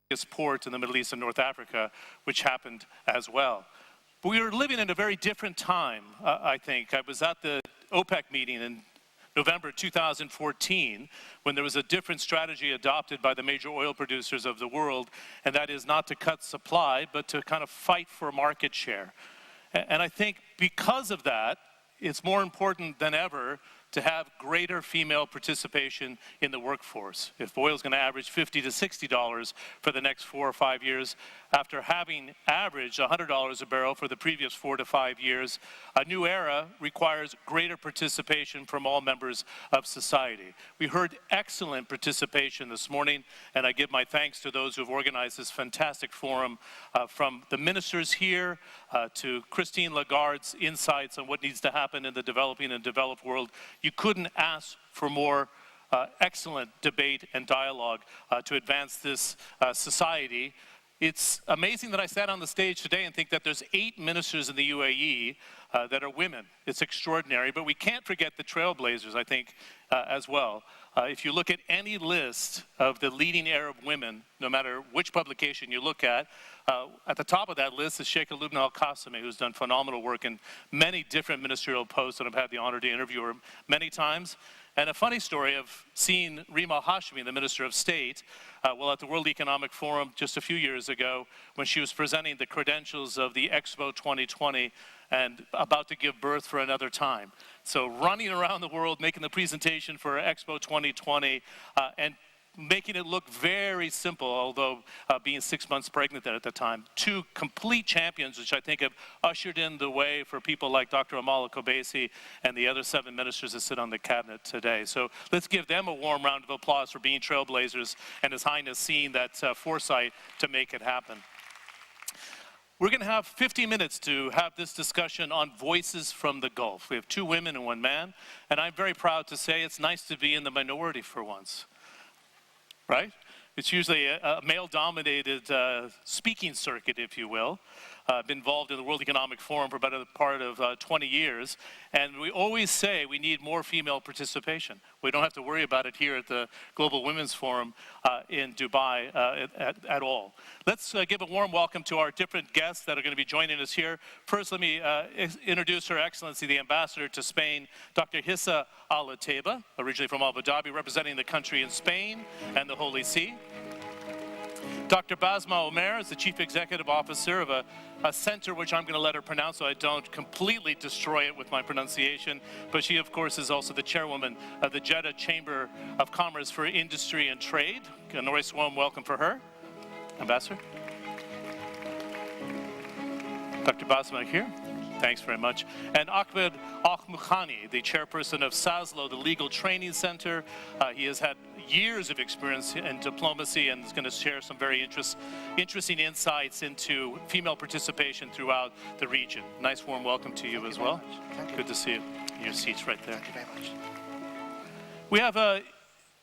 biggest port in the Middle East and North Africa, which happened as well. But we were living in a very different time, I think. I was at the OPEC meeting in November 2014, when there was a different strategy adopted by the major oil producers of the world, and that is not to cut supply, but to kind of fight for market share. And I think because of that, it's more important than ever to have greater female participation in the workforce. If oil is going to average $50 to $60 for the next 4 or 5 years, after having averaged $100 a barrel for the previous 4 to 5 years, a new era requires greater participation from all members of society. We heard excellent participation this morning, and I give my thanks to those who have organized this fantastic forum, from the ministers here to Christine Lagarde's insights on what needs to happen in the developing and developed world. You couldn't ask for more excellent debate and dialogue to advance this society. It's amazing that I sat on the stage today and think that there's 8 ministers in the UAE that are women. It's extraordinary, but we can't forget the trailblazers, I think, as well. If you look at any list of the leading Arab women, no matter which publication you look at the top of that list is Sheikha Lubna Al-Qasimi, who's done phenomenal work in many different ministerial posts, and I've had the honor to interview her many times. And a funny story of seeing Rima Hashmi, the Minister of State, at the World Economic Forum just a few years ago, when she was presenting the credentials of the Expo 2020 and about to give birth for another time. So running around the world, making the presentation for Expo 2020, and making it look very simple, although being 6 months pregnant at the time. 2 complete champions, which I think have ushered in the way for people like Dr. Amal Al-Kubaisi and the other 7 ministers that sit on the cabinet today. So let's give them a warm round of applause for being trailblazers and His Highness seeing that foresight to make it happen. We're going to have 50 minutes to have this discussion on voices from the Gulf. We have 2 women and 1 man, and I'm very proud to say it's nice to be in the minority for once. Right? It's usually a male-dominated speaking circuit, if you will. I've been involved in the World Economic Forum for about a part of 20 years, and we always say we need more female participation. We don't have to worry about it here at the Global Women's Forum in Dubai at all. Let's give a warm welcome to our different guests that are going to be joining us here. First, let me introduce Her Excellency, the Ambassador to Spain, Dr. Hissa Al-Otaiba, originally from Abu Dhabi, representing the country in Spain and the Holy See. Dr. Basma Omer is the Chief Executive Officer of a center which I'm going to let her pronounce so I don't completely destroy it with my pronunciation, but she of course is also the chairwoman of the Jeddah Chamber of Commerce for Industry and Trade. A nice warm welcome for her. Ambassador. Dr. Basma here. Thanks very much. And Ahmed Ahmukhani, the chairperson of SASLO, the Legal Training Center. He has had years of experience in diplomacy and is going to share some very interesting insights into female participation throughout the region. Nice warm welcome to you as well. Thank you. Good to see you. Your seat's right there. Thank you very much. We have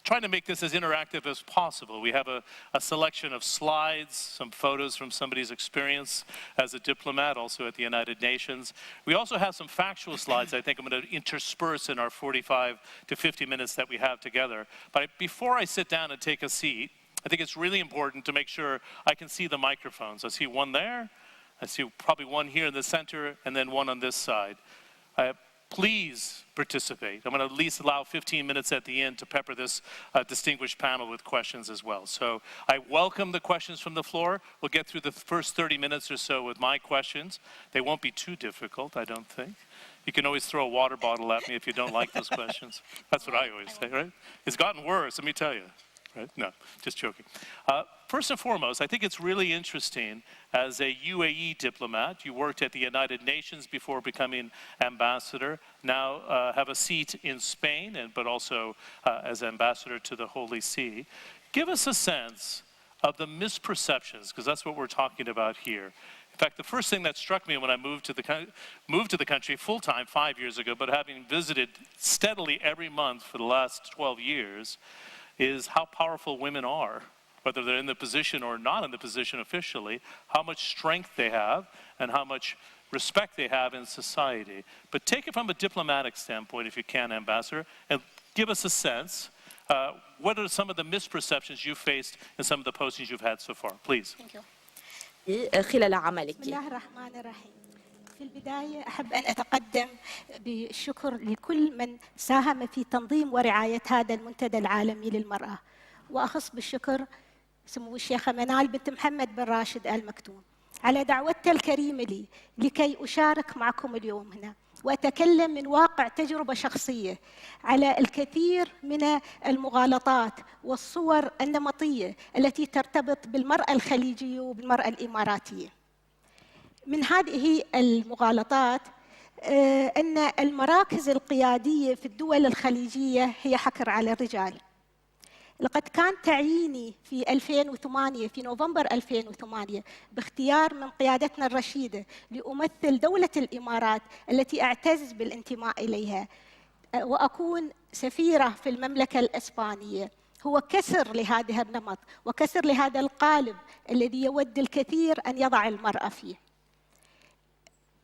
trying to make this as interactive as possible. We have a selection of slides, some photos from somebody's experience as a diplomat, also at the United Nations. We also have some factual slides I think I'm going to intersperse in our 45 to 50 minutes that we have together. But before I sit down and take a seat, I think it's really important to make sure I can see the microphones. I see one there, I see probably one here in the center, and then one on this side. Please participate. I'm going to at least allow 15 minutes at the end to pepper this distinguished panel with questions as well. So I welcome the questions from the floor. We'll get through the first 30 minutes or so with my questions. They won't be too difficult, I don't think. You can always throw a water bottle at me if you don't like those questions. That's what I always say, right? It's gotten worse, let me tell you. Right? No, just joking. First and foremost, I think it's really interesting as a UAE diplomat. You worked at the United Nations before becoming ambassador, now have a seat in Spain, but also as ambassador to the Holy See. Give us a sense of the misperceptions, because that's what we're talking about here. In fact, the first thing that struck me when I moved to the country full-time 5 years ago, but having visited steadily every month for the last 12 years, is how powerful women are, whether they're in the position or not in the position officially, how much strength they have and how much respect they have in society. But take it from a diplomatic standpoint, if you can, Ambassador, and give us a sense What are some of the misperceptions you faced in some of the postings you've had so far? Please. Thank you. خلال بسم عملك. الله الرحمن الرحيم. في البداية أحب أن أتقدم بالشكر لكل من ساهم في تنظيم ورعاية هذا المنتدى العالمي للمرأة، وأخص بالشكر سمو الشيخة منال بنت محمد بن راشد آل مكتوم على دعوته الكريمة لي لكي أشارك معكم اليوم هنا وأتكلم من واقع تجربة شخصية على الكثير من المغالطات والصور النمطية التي ترتبط بالمرأة الخليجية وبالمرأة الإماراتية. من هذه المغالطات أن المراكز القيادية في الدول الخليجية هي حكر على الرجال. لقد كان تعييني في 2008 في نوفمبر 2008 باختيار من قيادتنا الرشيدة لأمثل دولة الإمارات التي أعتز بالانتماء إليها وأكون سفيرة في المملكة الإسبانية هو كسر لهذا النمط وكسر لهذا القالب الذي يود الكثير أن يضع المرأة فيه.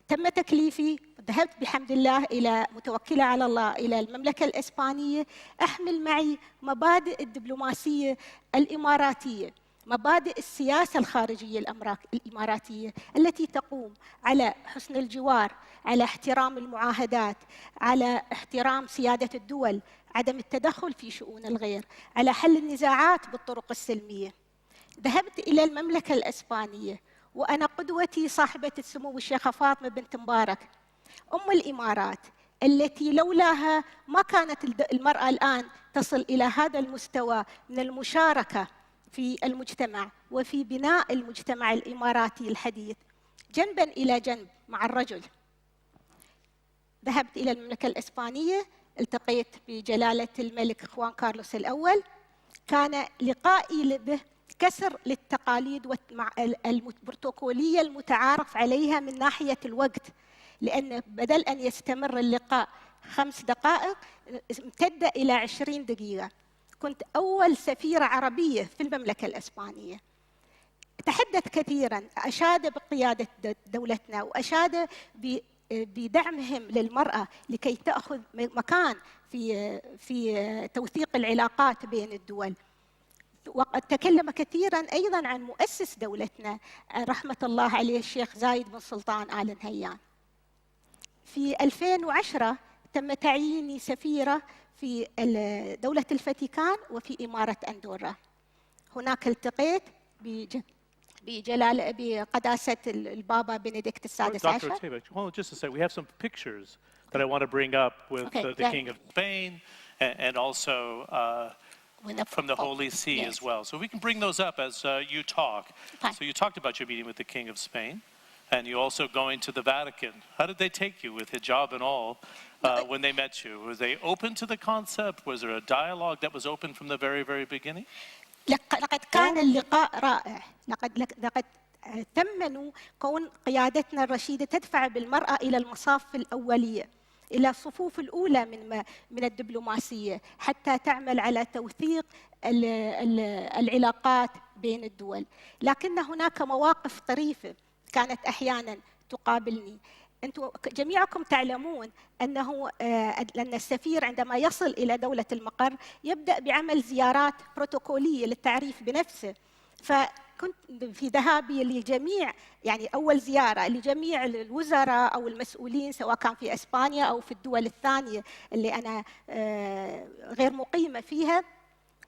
تم تكليفي، ذهبت بحمد الله إلى متوكلة على الله إلى المملكة الإسبانية أحمل معي مبادئ الدبلوماسية الإماراتية، مبادئ السياسة الخارجية الإماراتية التي تقوم على حسن الجوار، على احترام المعاهدات، على احترام سيادة الدول، عدم التدخل في شؤون الغير، على حل النزاعات بالطرق السلمية. ذهبت إلى المملكة الإسبانية وأنا قدوتي صاحبة السمو الشيخة فاطمة بنت مبارك أم الإمارات التي لولاها ما كانت المرأة الآن تصل إلى هذا المستوى من المشاركة في المجتمع وفي بناء المجتمع الإماراتي الحديث جنباً إلى جنب مع الرجل. ذهبت إلى المملكة الإسبانية، التقيت بجلالة الملك خوان كارلوس الأول، كان لقائي به كسر للتقاليد البروتوكولية المتعارف عليها من ناحية الوقت، لأن بدل أن يستمر اللقاء 5 دقائق امتد إلى 20 دقيقة. كنت أول سفيرة عربية في المملكة الإسبانية. تحدث كثيراً، أشاد بقيادة دولتنا وأشاد بدعمهم للمرأة لكي تأخذ مكان في توثيق العلاقات بين الدول. وقد تكلم كثيراً أيضاً عن مؤسس دولتنا رحمة الله عليه الشيخ زايد بن سلطان آل نهيان. في 2010 تم تعييني سفيرة في دولة الفاتيكان وفي إمارة أندورا. هناك التقيت بقداسة البابا بنديكت السادس عشر. Dr. Oteva, hold on just a second. We have some pictures that I want to bring up with the King of Spain and also from the Holy See as well. So we can bring those up as you talk. Fine. So you talked about your meeting with the King of Spain, and you also going to the Vatican. How did they take you with hijab and all when they met you? Was they open to the concept? Was there a dialogue that was open from the very, very beginning? لقد كان اللقاء رائع. لقد ثمنوا كون قيادتنا الرشيدة تدفع بالمرأة إلى المصاف الأولية، إلى الصفوف الأولى من الدبلوماسية حتى تعمل على توثيق العلاقات بين الدول. لكن هناك مواقف طريفة كانت أحياناً تقابلني. أنتم جميعكم تعلمون أنه لأن السفير عندما يصل إلى دولة المقر يبدأ بعمل زيارات بروتوكولية للتعريف بنفسه. فكنت في ذهابي لجميع يعني أول زيارة لجميع الوزراء أو المسؤولين سواء كان في إسبانيا أو في الدول الثانية اللي أنا غير مقيمة فيها،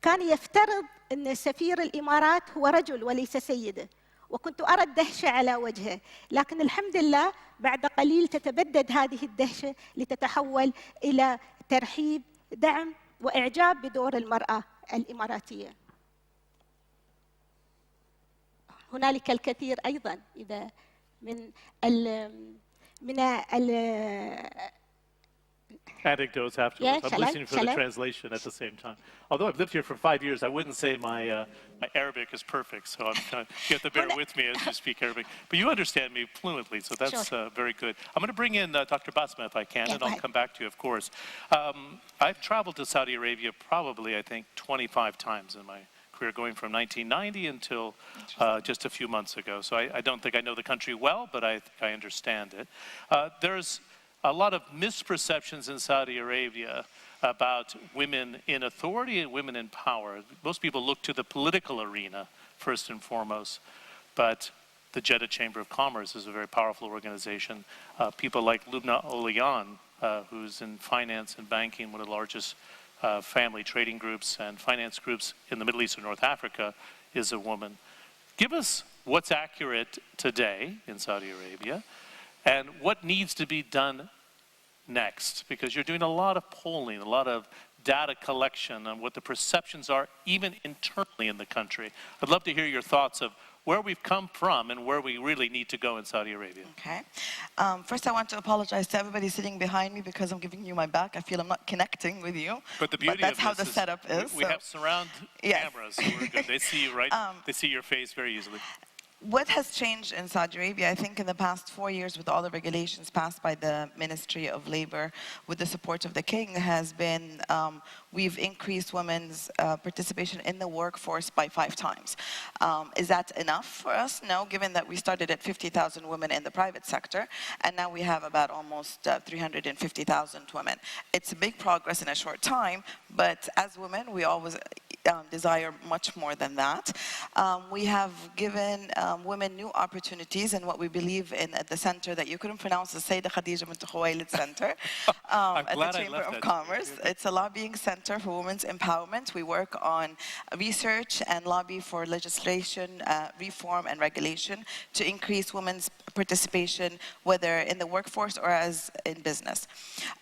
كان يفترض أن سفير الإمارات هو رجل وليس سيدة، وكنت أرى الدهشة على وجهه. لكن الحمد لله بعد قليل تتبدد هذه الدهشة لتتحول إلى ترحيب، دعم وإعجاب بدور المرأة الإماراتية. هنالك الكثير أيضاً إذا من Anecdotes afterwards. I'm listening for the translation at the same time. Although I've lived here for 5 years, I wouldn't say my Arabic is perfect, so I'm trying, you have to bear with me as you speak Arabic. But you understand me fluently, so that's very good. I'm going to bring in Dr. Basma if I can, and I'll come back to you, of course. I've traveled to Saudi Arabia probably, I think, 25 times in my career, going from 1990 until just a few months ago. So I don't think I know the country well, but I understand it. There's a lot of misperceptions in Saudi Arabia about women in authority and women in power. Most people look to the political arena first and foremost, but the Jeddah Chamber of Commerce is a very powerful organization. People like Lubna Olayan, who's in finance and banking, one of the largest family trading groups and finance groups in the Middle East and North Africa, is a woman. Give us what's accurate today in Saudi Arabia and what needs to be done next, because you're doing a lot of polling, a lot of data collection on what the perceptions are even internally in the country. I'd love to hear your thoughts of where we've come from and where we really need to go in Saudi Arabia. Okay. First, I want to apologize to everybody sitting behind me because I'm giving you my back. I feel I'm not connecting with you. But the beauty that's of how this the setup is. We have surround Yes. cameras, so we're good. They see you right. They see your face very easily. What has changed in Saudi Arabia, I think in the past 4 years with all the regulations passed by the Ministry of Labor with the support of the King, has been we've increased women's participation in the workforce by 5 times. Is that enough for us? No, given that we started at 50,000 women in the private sector, and now we have about almost 350,000 women. It's a big progress in a short time, but as women, we always desire much more than that. We have given women new opportunities, and what we believe in at the center that you couldn't pronounce, the Sayyidah Khadija bint Khuwailid Center at the Chamber of Commerce. It's a lobbying center for women's empowerment. We work on research and lobby for legislation, reform and regulation to increase women's participation, whether in the workforce or as in business.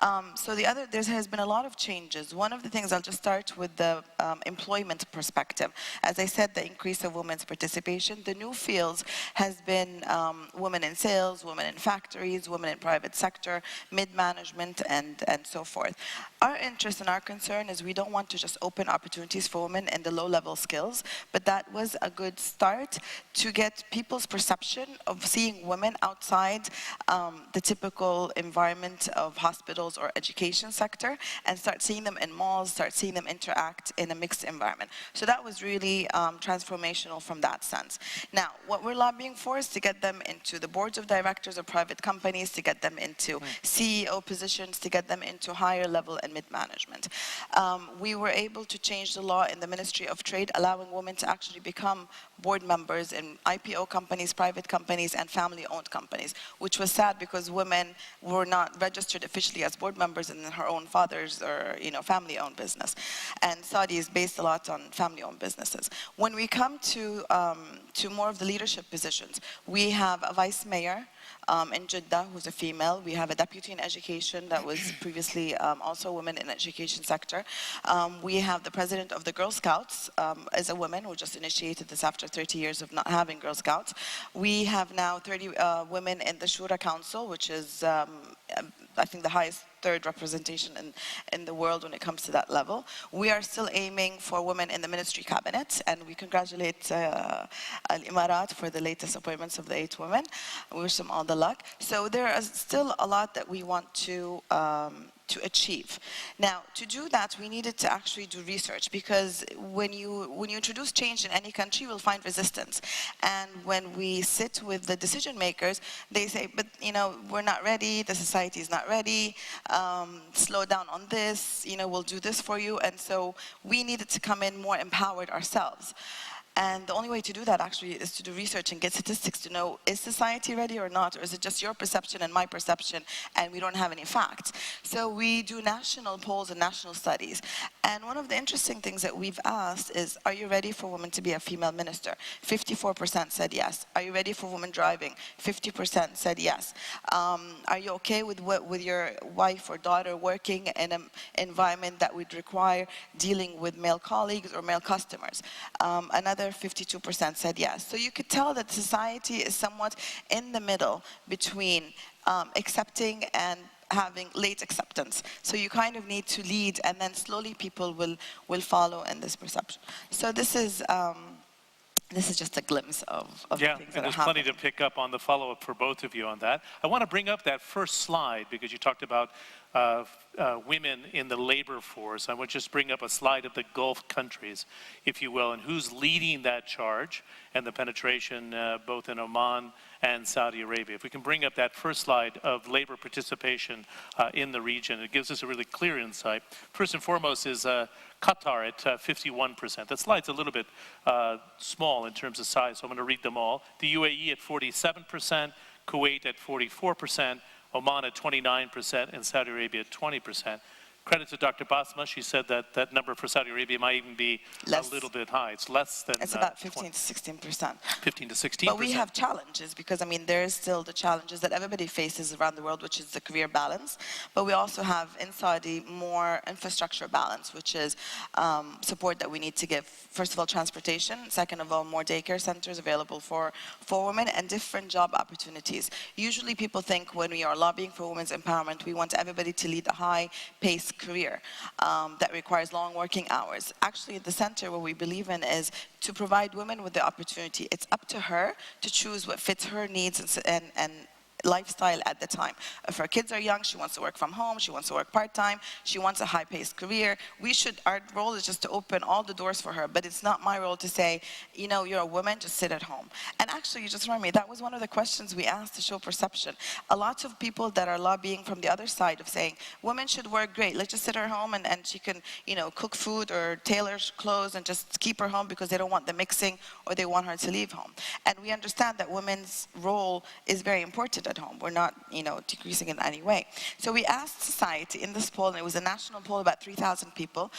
There has been a lot of changes. One of the things, I'll just start with the employment perspective. As I said, the increase of women's participation. The new fields has been women in sales, women in factories, women in private sector, mid-management, and so forth. Our interest and our concern is we don't want to just open opportunities for women in the low-level skills, but that was a good start to get people's perception of seeing women outside the typical environment of hospitals or education sector, and start seeing them in malls, start seeing them interact in a mixed environment. So that was really transformational from that sense. Now, what we're lobbying for is to get them into the boards of directors of private companies, to get them into CEO positions, to get them into higher level and mid-management. We were able to change the law in the Ministry of Trade, allowing women to actually become board members in IPO companies, private companies, and family-owned companies, which was sad because women were not registered officially as board members in her own father's or family-owned business. And Saudi is based a lot on family-owned businesses. When we come to more of the leadership positions, we have a vice mayor in Jeddah, who's a female. We have a deputy in education that was previously also a woman in the education sector. We have the president of the Girl Scouts as a woman who just initiated this after 30 years of not having Girl Scouts. We have now 30 women in the Shura Council, which is I think the highest third representation in the world when it comes to that level. We are still aiming for women in the ministry cabinet, and we congratulate Al-Imarat for the latest appointments of the 8 women. We wish them all the luck. So there is still a lot that we want to achieve. Now, to do that, we needed to actually do research, because when you introduce change in any country, you'll find resistance. And when we sit with the decision makers, they say, but we're not ready, the society is not ready, slow down on this, we'll do this for you. And so we needed to come in more empowered ourselves. And the only way to do that actually is to do research and get statistics to know, is society ready or not, or is it just your perception and my perception and we don't have any facts? So we do national polls and national studies. And one of the interesting things that we've asked is, are you ready for women to be a female minister? 54% said yes. Are you ready for women driving? 50% said yes. Are you okay with your wife or daughter working in an environment that would require dealing with male colleagues or male customers? Another 52% said yes. So you could tell that society is somewhat in the middle between accepting and having late acceptance. So you kind of need to lead, and then slowly people will follow in this perception. So this is just a glimpse of the things that are happening. Yeah, and there's plenty to pick up on the follow-up for both of you on that. I want to bring up that first slide because you talked about women in the labor force. I want to just bring up a slide of the Gulf countries, if you will, and who's leading that charge and the penetration both in Oman and Saudi Arabia. If we can bring up that first slide of labor participation in the region, it gives us a really clear insight. First and foremost is Qatar at 51%. That slide's a little bit small in terms of size, so I'm going to read them all. The UAE at 47%, Kuwait at 44%, Oman at 29%, and Saudi Arabia at 20%. Credit to Dr. Basma, she said that that number for Saudi Arabia might even be a little bit high. It's less than... It's about 15 to 16%. 15 to 16%. But we have challenges because, I mean, there is still the challenges that everybody faces around the world, which is the career balance. But we also have in Saudi more infrastructure balance, which is support that we need to give. First of all, transportation. Second of all, more daycare centers available for women and different job opportunities. Usually people think when we are lobbying for women's empowerment, we want everybody to lead a high-paced career that requires long working hours. Actually, at the center, what we believe in is to provide women with the opportunity. It's up to her to choose what fits her needs and lifestyle at the time. If her kids are young, she wants to work from home, she wants to work part-time, she wants a high-paced career. Our role is just to open all the doors for her, but it's not my role to say, you know, you're a woman, just sit at home. And actually, you just remind me, that was one of the questions we asked to show perception. A lot of people that are lobbying from the other side of saying, women should work, great, let's just sit her home and she can, you know, cook food or tailor clothes and just keep her home because they don't want the mixing or they want her to leave home. And we understand that women's role is very important at home. We're not, you know, decreasing in any way. So we asked society in this poll, and it was a national poll, about 3,000 people,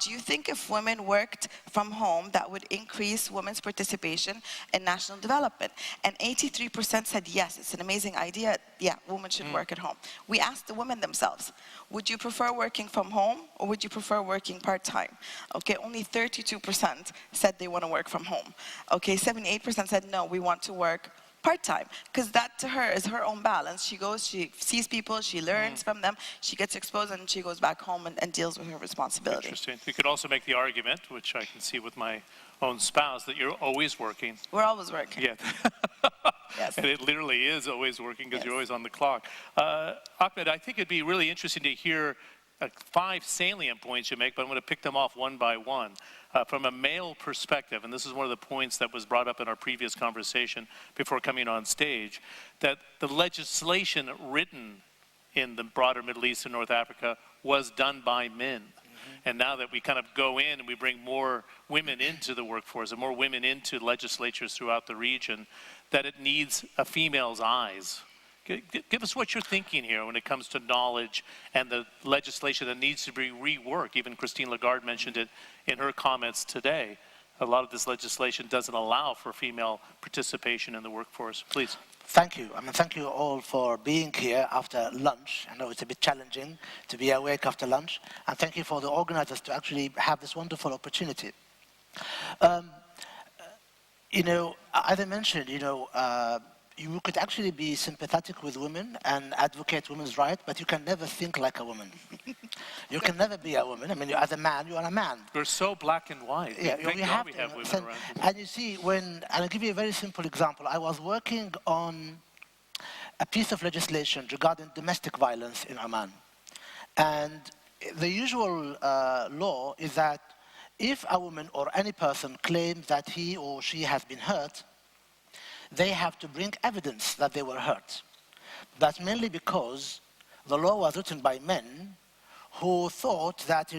do you think if women worked from home, that would increase women's participation in national development? And 83% said yes, it's an amazing idea. Yeah, women should work at home. We asked the women themselves, would you prefer working from home or would you prefer working part-time? Okay, only 32% said they want to work from home. Okay, 78% said no, we want to work part-time, because that to her is her own balance. She goes, she sees people, she learns from them, she gets exposed, and she goes back home and deals with her responsibility. Interesting. You could also make the argument, which I can see with my own spouse, that you're always working. We're always working. Yeah. Yes. And it literally is always working because you're always on the clock. Ahmed, I think it'd be really interesting to hear 5 salient points you make, but I'm going to pick them off one by one. From a male perspective, and this is one of the points that was brought up in our previous conversation before coming on stage, that the legislation written in the broader Middle East and North Africa was done by men. And now that we kind of go in and we bring more women into the workforce and more women into legislatures throughout the region, that it needs a female's eyes. Give us what you're thinking here when it comes to knowledge and the legislation that needs to be reworked. Even Christine Lagarde mentioned it in her comments today. A lot of this legislation doesn't allow for female participation in the workforce. Please. Thank you. I mean, thank you all for being here after lunch. I know it's a bit challenging to be awake after lunch. And thank you for the organizers to actually have this wonderful opportunity. You know, as I mentioned, you could actually be sympathetic with women and advocate women's rights, but you can never think like a woman. You can never be a woman. I mean, as a man, you are a man. We're so black and white. Yeah, Thank God we have women around. And you see, I'll give you a very simple example. I was working on a piece of legislation regarding domestic violence in Oman. And the usual law is that if a woman or any person claims that he or she has been hurt, they have to bring evidence that they were hurt. That's mainly because the law was written by men who thought that,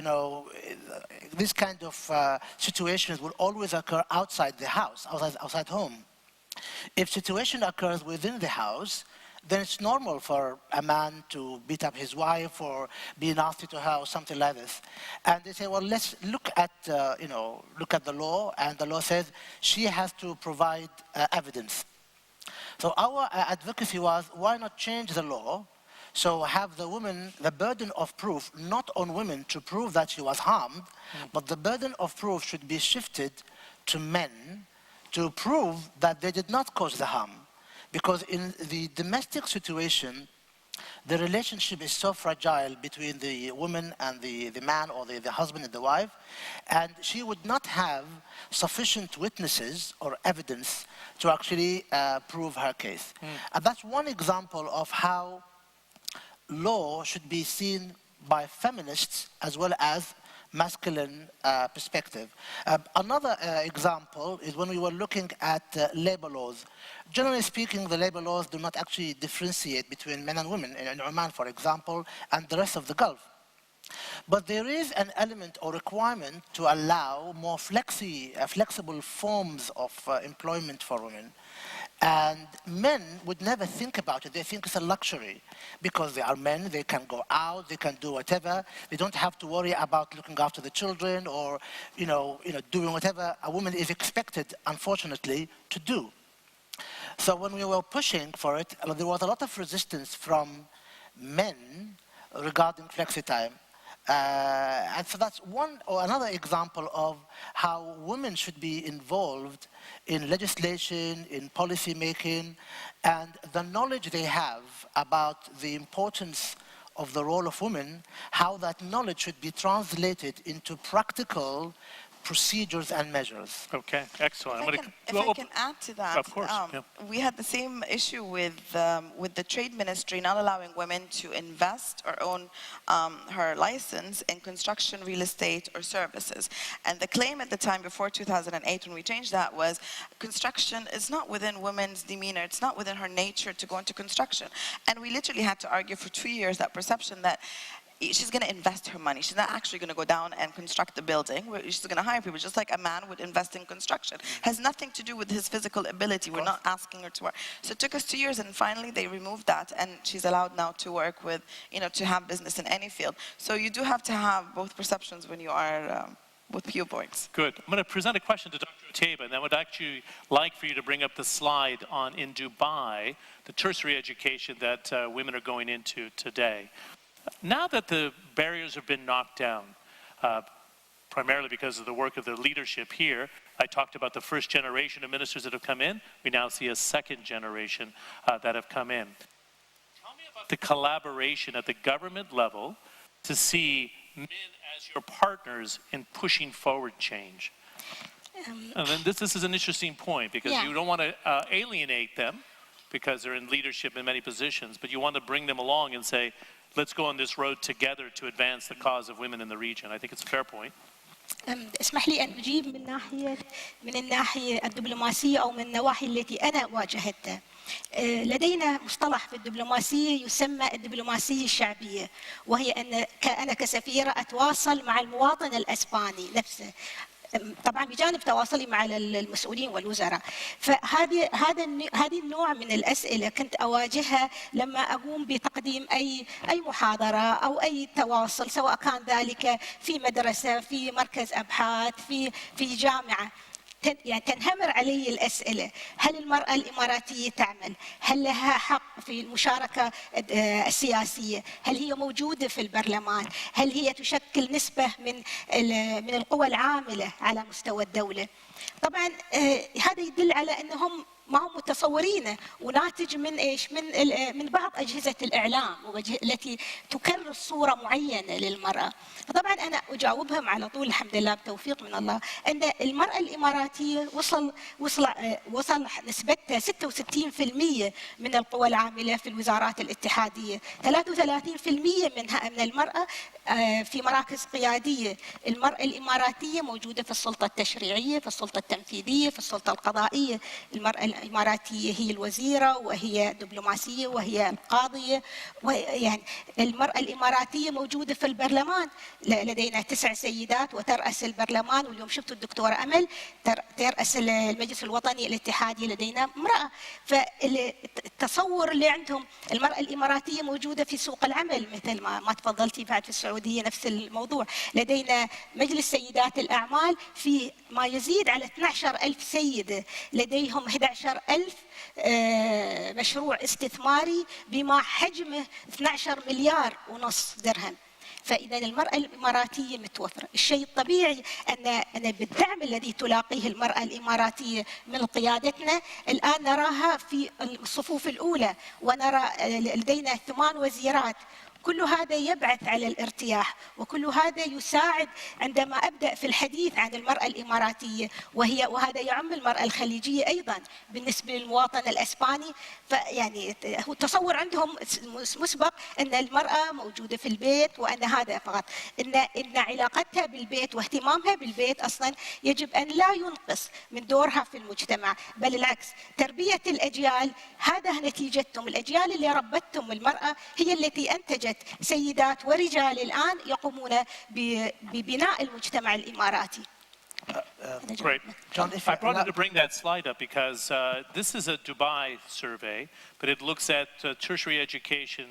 this kind of situations will always occur outside the house, outside home. If situation occurs within the house, then it's normal for a man to beat up his wife or be nasty to her or something like this. And they say, well, let's look at the law, and the law says she has to provide evidence. So our advocacy was, why not change the law? So have the woman the burden of proof, not on women to prove that she was harmed, but the burden of proof should be shifted to men to prove that they did not cause the harm. Because in the domestic situation, the relationship is so fragile between the woman and the man, or the husband and the wife, and she would not have sufficient witnesses or evidence to actually prove her case. And that's one example of how law should be seen by feminists as well as masculine perspective. Another example is when we were looking at labor laws. Generally speaking, the labor laws do not actually differentiate between men and women in Oman, for example, and the rest of the Gulf. But there is an element or requirement to allow more flexible forms of employment for women. And men would never think about it. They think it's a luxury because they are men, they can go out, they can do whatever. They don't have to worry about looking after the children or doing whatever a woman is expected, unfortunately, to do. So when we were pushing for it, there was a lot of resistance from men regarding flexi time. And so that's one or another example of how women should be involved in legislation, in policy making, and the knowledge they have about the importance of the role of women, how that knowledge should be translated into practical procedures and measures. Okay, excellent. If I can add to that, of course. We had the same issue with the trade ministry not allowing women to invest or own her license in construction, real estate, or services. And the claim at the time before 2008, when we changed that, was construction is not within women's demeanor. It's not within her nature to go into construction. And we literally had to argue for 2 years that perception that she's going to invest her money. She's not actually going to go down and construct the building. She's going to hire people, just like a man would invest in construction. Has nothing to do with his physical ability. We're not asking her to work. So it took us 2 years, and finally they removed that, and she's allowed now to work with, to have business in any field. So you do have to have both perceptions when you are with viewpoints. Good. I'm going to present a question to Dr. Otaiba, and I would actually like for you to bring up the slide on, in Dubai, the tertiary education that women are going into today. Now that the barriers have been knocked down, primarily because of the work of the leadership here, I talked about the first generation of ministers that have come in. We now see a second generation that have come in. Tell me about the collaboration at the government level to see men as your partners in pushing forward change. And then this is an interesting point because you don't want to alienate them because they're in leadership in many positions, but you want to bring them along and say, let's go on this road together to advance the cause of women in the region. I think it's a fair point. اسمح لي أن أجيب من الناحية الدبلوماسية أو من النواحي التي أنا واجهتها. لدينا مصطلح في الدبلوماسية يسمى الدبلوماسية الشعبية، وهي أن أنا كسفيرة أتواصل مع المواطن الأسباني نفسه، طبعا بجانب تواصلي مع المسؤولين والوزراء. هذه النوع من الأسئلة كنت أواجهها لما أقوم بتقديم أي محاضرة أو أي تواصل، سواء كان ذلك في مدرسة، في مركز أبحاث، في جامعة. يعني تنهمر علي الأسئلة: هل المرأة الإماراتية تعمل؟ هل لها حق في المشاركة السياسية؟ هل هي موجودة في البرلمان؟ هل هي تشكل نسبة من القوى العاملة على مستوى الدولة؟ طبعا هذا يدل على أنهم ما هم متصورينه، وناتج من ايش؟ من بعض اجهزه الاعلام التي تكرر صوره معينه للمراه. فطبعا انا اجاوبهم على طول الحمد لله بتوفيق من الله ان المراه الاماراتيه وصل نسبتها 66% من القوى العامله في الوزارات الاتحاديه، 33% من المراه في مراكز قياديه. المراه الاماراتيه موجوده في السلطه التشريعيه، في السلطه التنفيذيه، في السلطه القضائيه. المراه الإماراتية هي الوزيرة، وهي دبلوماسية، وهي القاضية، يعني المرأة الإماراتية موجودة في البرلمان. لدينا 9 سيدات وترأس البرلمان، واليوم شفت الدكتورة أمل ترأس المجلس الوطني الاتحادي، لدينا امرأة. فالتصور اللي عندهم المرأة الإماراتية موجودة في سوق العمل، مثل ما تفضلتي بعد في السعودية نفس الموضوع. لدينا مجلس سيدات الأعمال في ما يزيد على 12,000 سيدة، لديهم 11,000 مشروع استثماري بما حجمه 12 مليار ونص درهم. فإذا المرأة الإماراتية متوفرة. الشيء الطبيعي أن بالدعم الذي تلاقيه المرأة الإماراتية من قيادتنا الآن نراها في الصفوف الأولى، ونرى لدينا 8 وزيرات، كل هذا يبعث على الارتياح، وكل هذا يساعد عندما أبدأ في الحديث عن المرأة الإماراتية، وهذا يعم المرأة الخليجية أيضا بالنسبة للمواطن الأسباني. فيعني هو التصور عندهم مسبق أن المرأة موجودة في البيت وأن هذا فقط، إن علاقتها بالبيت واهتمامها بالبيت أصلا يجب أن لا ينقص من دورها في المجتمع، بل العكس. تربية الأجيال هذا نتيجتهم، الأجيال اللي ربتهم المرأة هي التي أنتجت سيدات ورجال الآن يقومون ببناء المجتمع الإماراتي. Great. John, if I brought you- to bring that slide up because this is a Dubai survey, but it looks at tertiary education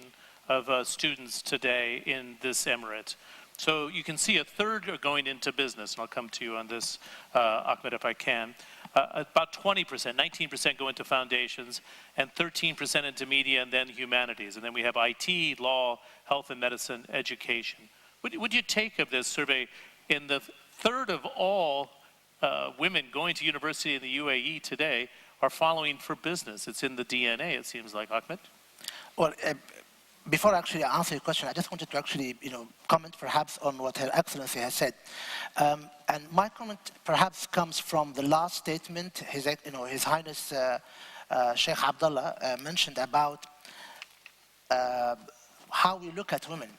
of students today in this emirate. So you can see a third are going into business, and I'll come to you on this, Ahmed, if I can. About 20%, 19% go into foundations, and 13% into media, and then humanities. And then we have IT, law, health and medicine, education. What do you take of this survey? In the third of all women going to university in the UAE today are following for business. It's in the DNA, it seems like, Ahmed. Well, before I actually answer your question, I just wanted to actually, comment perhaps on what Her Excellency has said. And my comment perhaps comes from the last statement His Highness Sheikh Abdullah mentioned about how we look at women.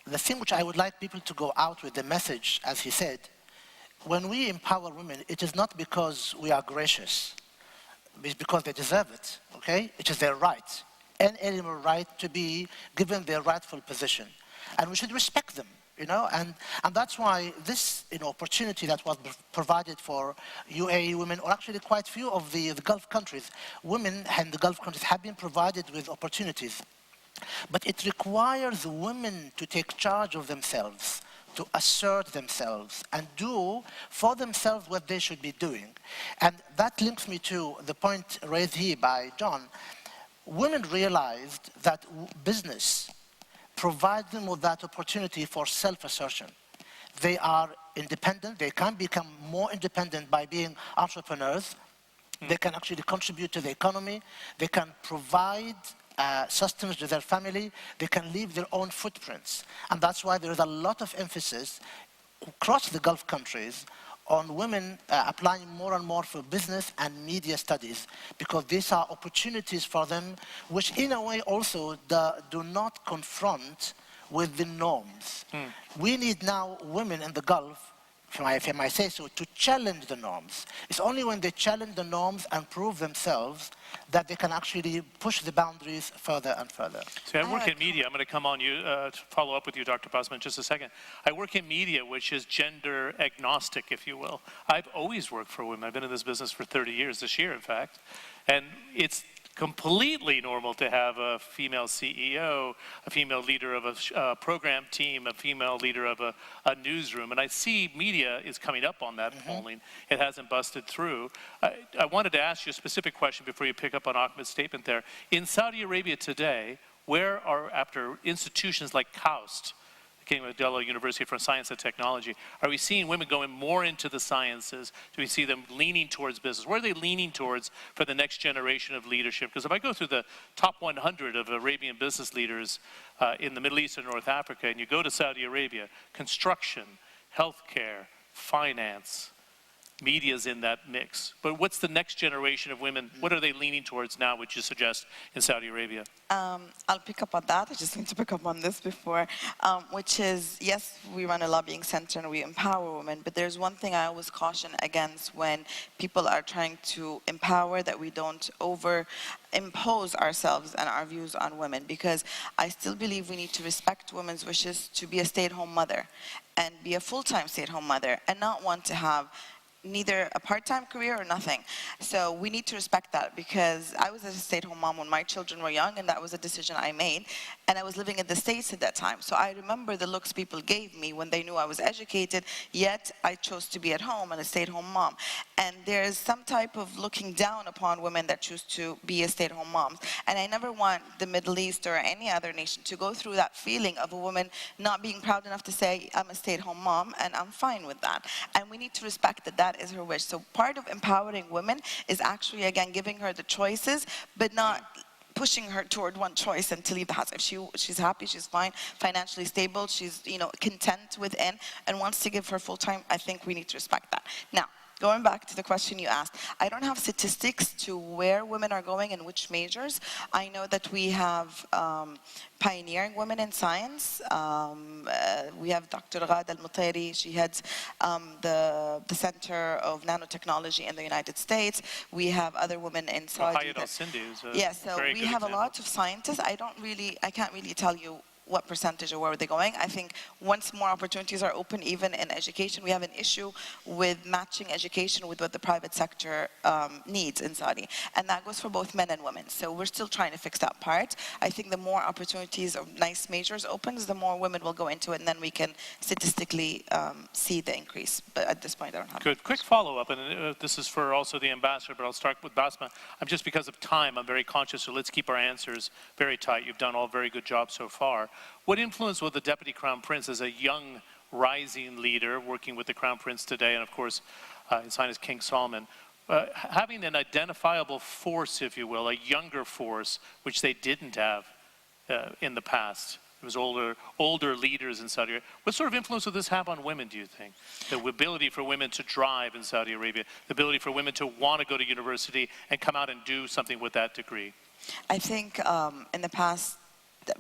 The thing which I would like people to go out with the message, as he said, when we empower women, it is not because we are gracious. It's because they deserve it, okay? It is their right, an animal right to be given their rightful position. And we should respect them, and that's why this opportunity that was provided for UAE women, or actually quite few of the Gulf countries, women in the Gulf countries have been provided with opportunities. But it requires women to take charge of themselves, to assert themselves, and do for themselves what they should be doing. And that links me to the point raised here by John. Women realized that business provides them with that opportunity for self-assertion. They are independent. They can become more independent by being entrepreneurs. They can actually contribute to the economy. They can provide sustenance to their family. They can leave their own footprints. And that's why there is a lot of emphasis across the Gulf countries on women applying more and more for business and media studies, because these are opportunities for them which in a way also do not confront with the norms. We need now women in the Gulf, if I may say so, to challenge the norms. It's only when they challenge the norms and prove themselves that they can actually push the boundaries further and further. See, I work in media. I'm going to come on you to follow up with you, Dr. Basma, in just a second. I work in media, which is gender agnostic, if you will. I've always worked for women. I've been in this business for 30 years, this year, in fact. And it's completely normal to have a female CEO, a female leader of a program team, a female leader of a newsroom. And I see media is coming up on that polling. It hasn't busted through. I wanted to ask you a specific question before you pick up on Ahmed's statement there. In Saudi Arabia today, where are, after institutions like KAUST, King Abdullah University for Science and Technology, are we seeing women going more into the sciences? Do we see them leaning towards business? Where are they leaning towards for the next generation of leadership? Because if I go through the top 100 of Arabian business leaders in the Middle East and North Africa, and you go to Saudi Arabia, construction, healthcare, finance, media's in that mix. But what's the next generation of women? What are they leaning towards now, would you suggest, in Saudi Arabia? I'll pick up on that. I just need to pick up on this before, which is, yes, we run a lobbying center and we empower women, but there's one thing I always caution against when people are trying to empower, that we don't impose ourselves and our views on women, because I still believe we need to respect women's wishes to be a stay-at-home mother and be a full-time stay-at-home mother and not want to have neither a part-time career or nothing. So we need to respect that, because I was a stay-at-home mom when my children were young, and that was a decision I made. And I was living in the States at that time. So I remember the looks people gave me when they knew I was educated, yet I chose to be at home and a stay-at-home mom. And there's some type of looking down upon women that choose to be a stay-at-home mom. And I never want the Middle East or any other nation to go through that feeling of a woman not being proud enough to say, I'm a stay-at-home mom, and I'm fine with that. And we need to respect that that is her wish. So part of empowering women is actually, again, giving her the choices, but not pushing her toward one choice and to leave the house. If she's happy, she's fine, financially stable, she's content within, and wants to give her full time, I think we need to respect that. Now, going back to the question you asked, I don't have statistics to where women are going and which majors. I know that we have pioneering women in science. We have Dr. Ghada Al-Mutairi. She heads the Center of Nanotechnology in the United States. We have other women in Saudi. Hayat Al-Sindi is a so very we good have example. a lot of scientists. I can't really tell you what percentage or where they're going. I think once more opportunities are open, even in education, we have an issue with matching education with what the private sector needs in Saudi. And that goes for both men and women. So we're still trying to fix that part. I think the more opportunities of nice majors opens, the more women will go into it, and then we can statistically see the increase. But at this point, I don't have Good. Quick follow-up, and this is for also the ambassador, but I'll start with Basma. Just because of time, I'm very conscious, so let's keep our answers very tight. You've done all very good jobs so far. What influence will the Deputy Crown Prince, as a young, rising leader, working with the Crown Prince today, and of course, His Highness King Salman, having an identifiable force, if you will, a younger force, which they didn't have in the past? It was older leaders in Saudi Arabia. What sort of influence will this have on women, do you think? The ability for women to drive in Saudi Arabia, the ability for women to want to go to university and come out and do something with that degree? I think in the past,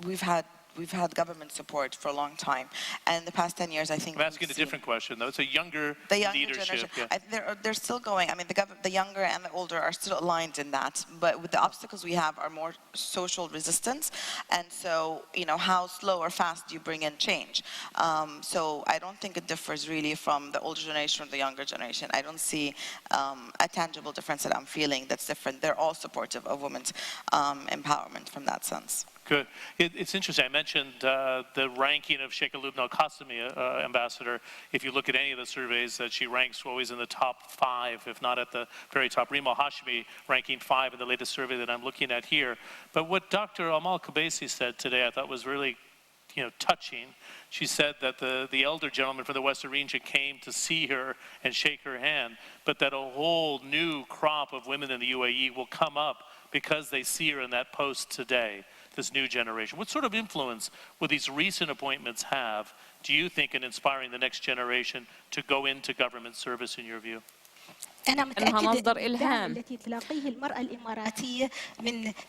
we've had government support for a long time, and in the past 10 years, I think I'm asking a different question, though. It's a younger leadership. They're still going. I mean, the younger and the older are still aligned in that, but with the obstacles we have are more social resistance, and so how slow or fast do you bring in change? So I don't think it differs really from the older generation or the younger generation. I don't see a tangible difference that I'm feeling that's different. They're all supportive of women's empowerment from that sense. Good. It's interesting. I mentioned the ranking of Sheikh Lubna Al-Qasimi, Ambassador. If you look at any of the surveys, that she ranks always in the top 5, if not at the very top. Rima Hashmi ranking 5 in the latest survey that I'm looking at here. But what Dr. Amal Qubaisi said today, I thought was really touching. She said that the elder gentleman from the Western region came to see her and shake her hand, but that a whole new crop of women in the UAE will come up because they see her in that post today, this new generation. What sort of influence will these recent appointments have, do you think, in inspiring the next generation to go into government service, in your view? أنا أنها متأكدة مصدر أن الدعم إلهام. التي تلاقيه المرأة الإماراتية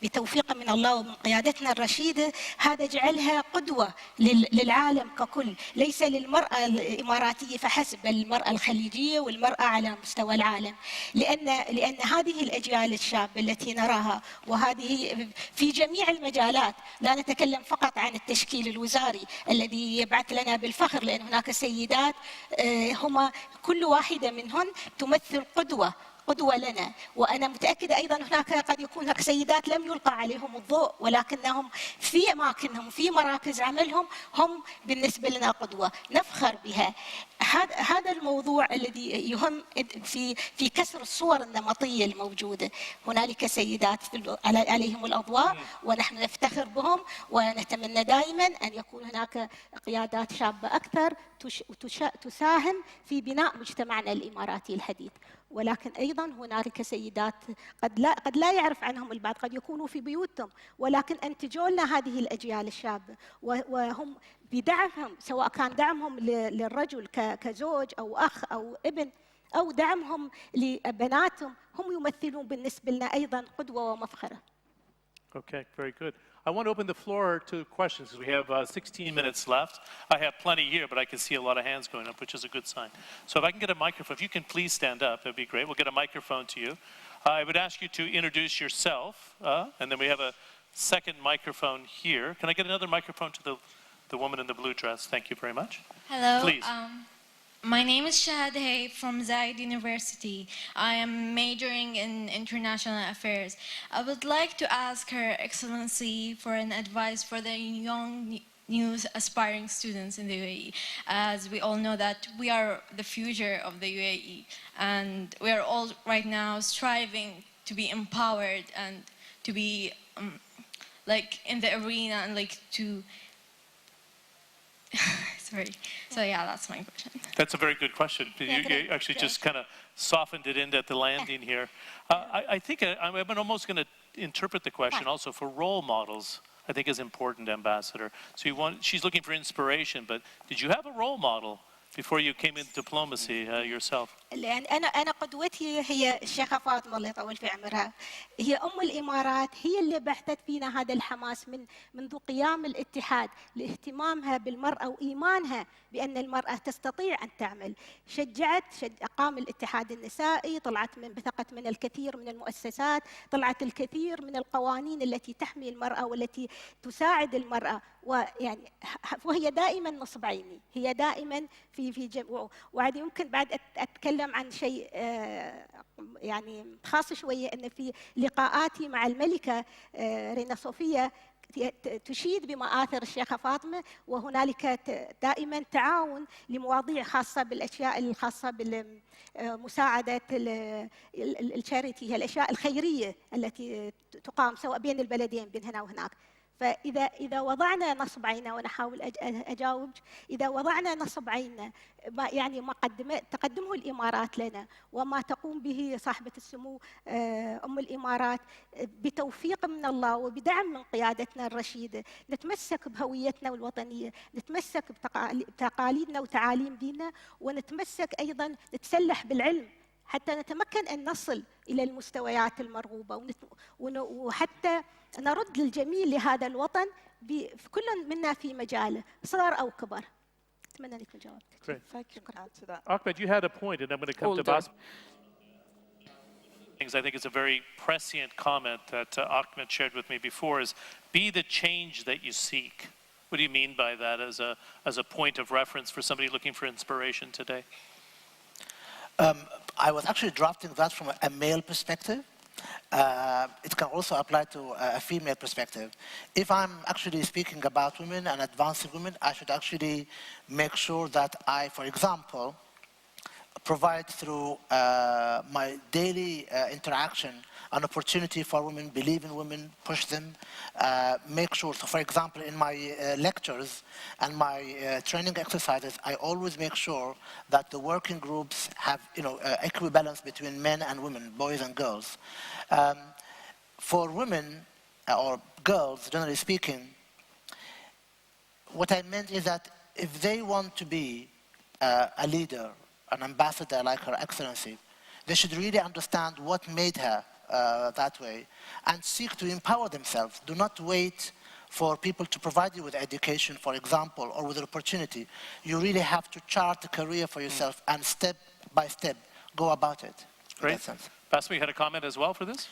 بتوفيق من الله ومن قيادتنا الرشيدة، هذا جعلها قدوة للعالم ككل، ليس للمرأة الإماراتية فحسب، بل المرأة الخليجية والمرأة على مستوى العالم، لأن هذه الأجيال الشابة التي نراها، وهذه في جميع المجالات، لا نتكلم فقط عن التشكيل الوزاري الذي يبعث لنا بالفخر، لأن هناك سيدات هما كل واحدة منهن تمثل قدوة لنا، وأنا متأكدة أيضا هناك قد يكون هناك سيدات لم يلقى عليهم الضوء، ولكنهم في أماكنهم في مراكز عملهم هم بالنسبة لنا قدوة نفخر بها. هذا الموضوع الذي يهم في كسر الصور النمطية الموجودة. هنالك سيدات عليهم الأضواء ونحن نفتخر بهم، ونتمنى دائما أن يكون هناك قيادات شابة أكثر تساهم في بناء مجتمعنا الإماراتي الحديث. ولكن أيضا هنالك سيدات قد لا يعرف عنهم البعض، قد يكونوا في بيوتهم ولكن أنتجوا لنا هذه الأجيال الشابة، وهم بدعمهم، سواء كان دعمهم للرجل كزوج أو أخ أو ابن، أو دعمهم لبناتهم، هم يمثلون بالنسبة لنا أيضا قدوة ومفخرة. Okay, very good. I want to open the floor to questions because we have 16 minutes left. I have plenty here, but I can see a lot of hands going up, which is a good sign. So if I can get a microphone, if you can please stand up, that'd be great. We'll get a microphone to you. I would ask you to introduce yourself, and then we have a second microphone here. Can I get another microphone to the woman in the blue dress? Thank you very much. Hello. Please. My name is Shahad Hay from Zayed University. I am majoring in international affairs. I would like to ask Her Excellency for an advice for the young new aspiring students in the UAE. As we all know that we are the future of the UAE, and we are all right now striving to be empowered and to be like in the arena and like to Sorry. So yeah, that's my question. That's a very good question. You actually just kind of softened it in at the landing here. I think I'm almost going to interpret the question also for role models. I think is important, Ambassador. So she's looking for inspiration, but did you have a role model before you came into diplomacy yourself? لأن أنا قدوتي هي الشيخة فاطمة الله يطول في عمرها. هي أم الإمارات، هي اللي بحثت فينا هذا الحماس منذ قيام الاتحاد لاهتمامها بالمرأة وإيمانها بأن المرأة تستطيع أن تعمل. قام الاتحاد النسائي، طلعت بثقة من الكثير من المؤسسات، طلعت الكثير من القوانين التي تحمي المرأة والتي تساعد المرأة، وهي دائما نصب عيني، هي دائما في جمع. وعاد يمكن بعد أتكلم عن شيء يعني خاص شوية، أن في لقاءاتي مع الملكة رينا صوفيا تشيد بمآثر الشيخة فاطمة، وهنالك دائما تعاون لمواضيع خاصة بالأشياء الخاصة بمساعدة الشاريتي، الأشياء الخيرية التي تقام سواء بين البلدين بين هنا وهناك. فإذا وضعنا نصب عيننا، وأنا أحاول أجاوب، إذا وضعنا نصب عيننا يعني ما تقدمه الإمارات لنا وما تقوم به صاحبة السمو أم الإمارات بتوفيق من الله وبدعم من قيادتنا الرشيدة، نتمسك بهويتنا الوطنية، نتمسك بتقاليدنا وتعاليم ديننا، ونتمسك أيضا نتسلح بالعلم حتى نتمكن أن نصل إلى المستويات المرغوبة، وحتى نرد الجميل لهذا الوطن في كل منا في مجاله صغر أو كبر. أتمنى أن يكون جاوبتك. Ahmed, you had a point, and I'm going to come to Bas. I think it's a very prescient comment that Ahmed shared with me before, is be the change that you seek. What do you mean by that as a point of reference for somebody looking for inspiration today? I was actually drafting that from a male perspective. It can also apply to a female perspective. If I'm actually speaking about women and advancing women, I should actually make sure that I, for example, provide through my daily interaction an opportunity for women, believe in women, push them, make sure. So for example, in my lectures and my training exercises, I always make sure that the working groups have equivalence between men and women, boys and girls. For women or girls, generally speaking, what I meant is that if they want to be a leader, an ambassador like Her Excellency, they should really understand what made her that way and seek to empower themselves. Do not wait for people to provide you with education, for example, or with an opportunity. You really have to chart a career for yourself and step by step go about it. Great. Basma, had a comment as well for this?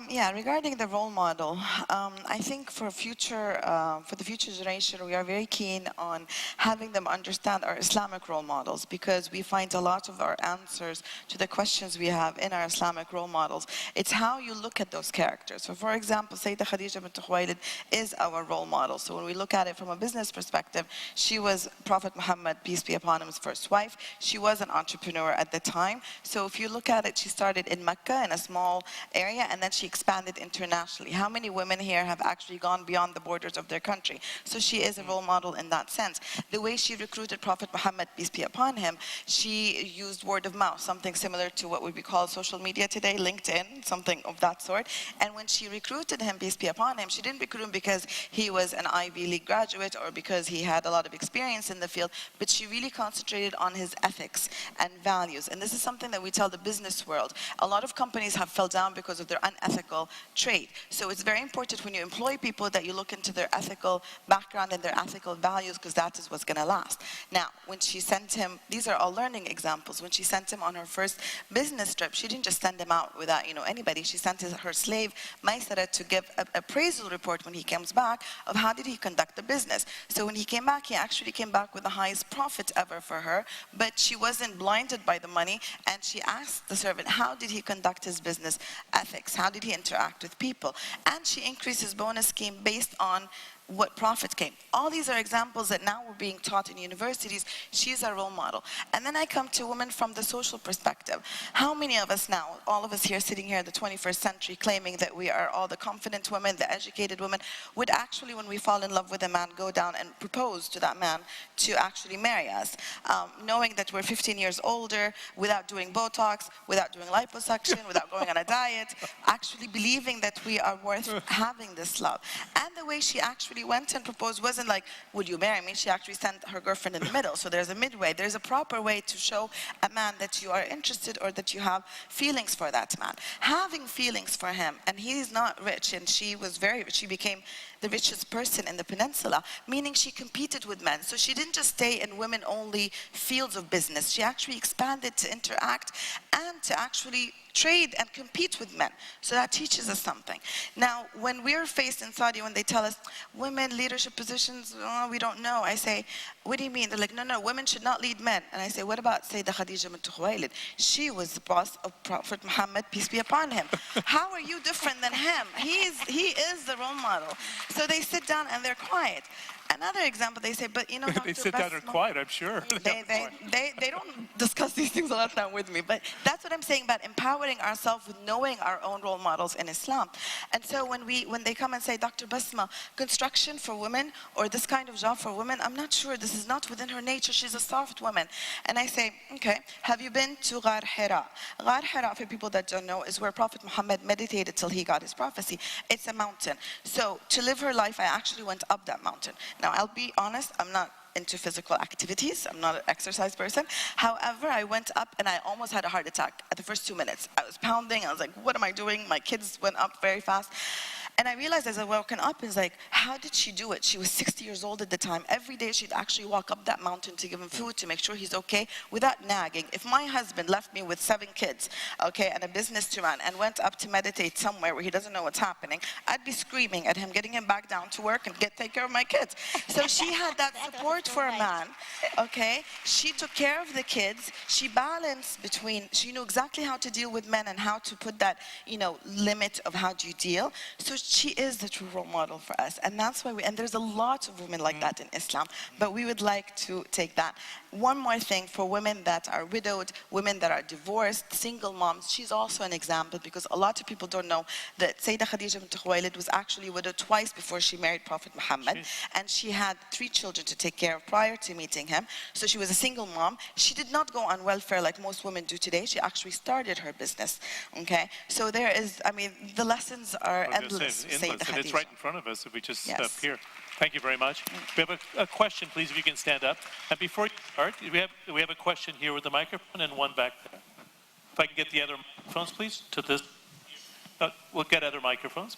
Yeah, regarding the role model, I think for the future generation, we are very keen on having them understand our Islamic role models, because we find a lot of our answers to the questions we have in our Islamic role models. It's how you look at those characters. So for example, Sayyidah Khadija bint Khuwailid is our role model. So when we look at it from a business perspective, she was Prophet Muhammad, peace be upon him's first wife. She was an entrepreneur at the time. So if you look at it, she started in Mecca in a small area, and then she expanded internationally. How many women here have actually gone beyond the borders of their country? So she is a role model in that sense. The way she recruited Prophet Muhammad, peace be upon him, she used word of mouth, something similar to what would be called social media today, LinkedIn, something of that sort. And when she recruited him, peace be upon him, she didn't recruit him because he was an Ivy League graduate or because he had a lot of experience in the field, but she really concentrated on his ethics and values. And this is something that we tell the business world. A lot of companies have fell down because of their unethical trade. So it's very important when you employ people that you look into their ethical background and their ethical values, because that is what's going to last. Now, when she sent him, these are all learning examples. When she sent him on her first business trip, she didn't just send him out without anybody. She sent her slave Maysara to give an appraisal report when he comes back of how did he conduct the business. So when he came back, he actually came back with the highest profit ever for her, but she wasn't blinded by the money, and she asked the servant, how did he conduct his business ethics? How did he interact with people? And she increased his bonus scheme based on what Prophet came. All these are examples that now we're being taught in universities. She's a role model. And then I come to women from the social perspective. How many of us now, all of us here sitting here in the 21st century, claiming that we are all the confident women, the educated women, would actually, when we fall in love with a man, go down and propose to that man to actually marry us, knowing that we're 15 years older, without doing Botox, without doing liposuction, without going on a diet, actually believing that we are worth having this love. And the way she actually went and proposed wasn't like, would you marry me? She actually sent her girlfriend in the middle. So there's a midway. There's a proper way to show a man that you are interested or that you have feelings for that man. Having feelings for him, and he's not rich, and she was very rich. She became the richest person in the peninsula, meaning she competed with men. So she didn't just stay in women-only fields of business. She actually expanded to interact and to actually trade and compete with men. So that teaches us something. Now, when we're faced in Saudi, when they tell us, women leadership positions, oh, we don't know. I say, what do you mean? They're like, no, women should not lead men. And I say, what about Sayyidah Khadija bint Khuwailid? She was the boss of Prophet Muhammad, peace be upon him. How are you different than him? He is the role model. So they sit down and they're quiet. Another example, they say, but you know, Dr. They sit down and are quiet, I'm sure. They don't discuss these things a lot of time with me, but that's what I'm saying about empowering ourselves with knowing our own role models in Islam. And so when they come and say, Dr. Basma, construction for women or this kind of job for women, I'm not sure, this is not within her nature, she's a soft woman. And I say, okay, have you been to Ghar Hira? Ghar Hira, for people that don't know, is where Prophet Muhammad meditated till he got his prophecy. It's a mountain. So to live her life, I actually went up that mountain. Now, I'll be honest, I'm not into physical activities. I'm not an exercise person. However, I went up and I almost had a heart attack at the first 2 minutes. I was pounding. I was like, what am I doing? My kids went up very fast. And I realized as I walking up, it's like, how did she do it? She was 60 years old at the time. Every day she'd actually walk up that mountain to give him food, to make sure he's okay, without nagging. If my husband left me with 7 kids, okay, and a business to run, and went up to meditate somewhere where he doesn't know what's happening, I'd be screaming at him, getting him back down to work and take care of my kids. So she had that support for a man, okay? She took care of the kids. She balanced between, she knew exactly how to deal with men and how to put that, limit of how do you deal. So she is the true role model for us. And that's why and there's a lot of women like that in Islam, but we would like to take that. One more thing for women that are widowed, women that are divorced, single moms, she's also an example because a lot of people don't know that Sayyidah Khadija bint Khuwailid was actually widowed twice before she married Prophet Muhammad. And she had 3 children to take care of prior to meeting him. So she was a single mom. She did not go on welfare like most women do today. She actually started her business, okay? So there is, the lessons are endless. And it's right in front of us if we just Yes. up here. Thank you very much. We have a question, please, if you can stand up. And before you start, we have a question here with the microphone and one back there. If I can get the other microphones, please, to this. We'll get other microphones.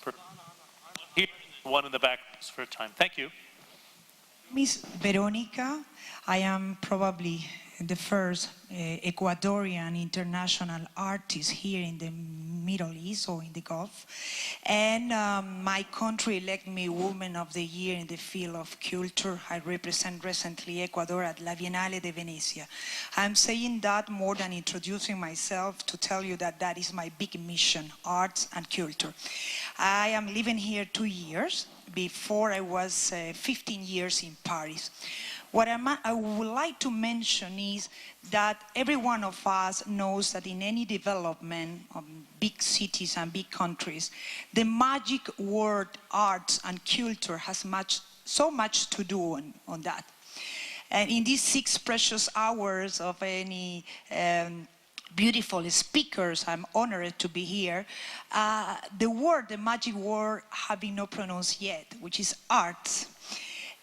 Here, one in the back for time. Thank you. Miss Veronica, I am probably the first Ecuadorian international artist here in the Middle East or in the Gulf. And my country elected me Woman of the Year in the field of culture. I represent recently Ecuador at La Biennale de Venecia. I'm saying that more than introducing myself to tell you that that is my big mission, arts and culture. I am living here 2 years. Before I was 15 years in Paris. What I would like to mention is that every one of us knows that in any development of big cities and big countries, the magic word arts and culture has so much to do on that. And in these 6 precious hours of any beautiful speakers, I'm honored to be here. The magic word, have been not pronounced yet, which is arts.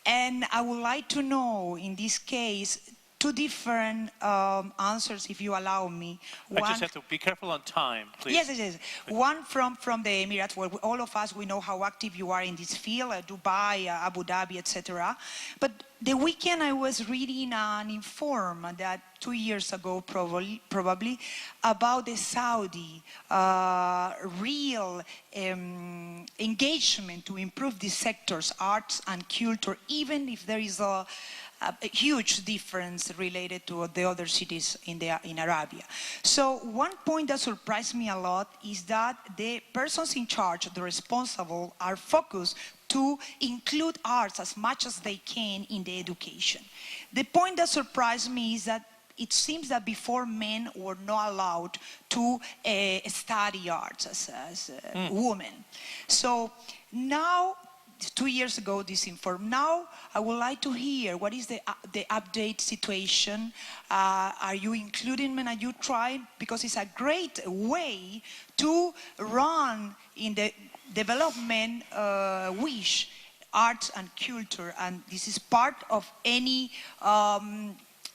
And I would like to know, in this case, 2 different answers, if you allow me. I just have to be careful on time, please. Yes. One from the Emirates, where all of us, we know how active you are in this field, Dubai, Abu Dhabi, etc. But the weekend I was reading an inform that 2 years ago, probably about the Saudi real engagement to improve these sectors, arts and culture, even if there is a huge difference related to the other cities in Arabia. So one point that surprised me a lot is that the persons in charge, the responsible, are focused to include arts as much as they can in the education. The point that surprised me is that it seems that before men were not allowed to study arts as women. So now, 2 years ago, this informed. Now, I would like to hear what is the update situation. Are you including men? Are you trying? Because it's a great way to run in the development wish, arts and culture, and this is part of any.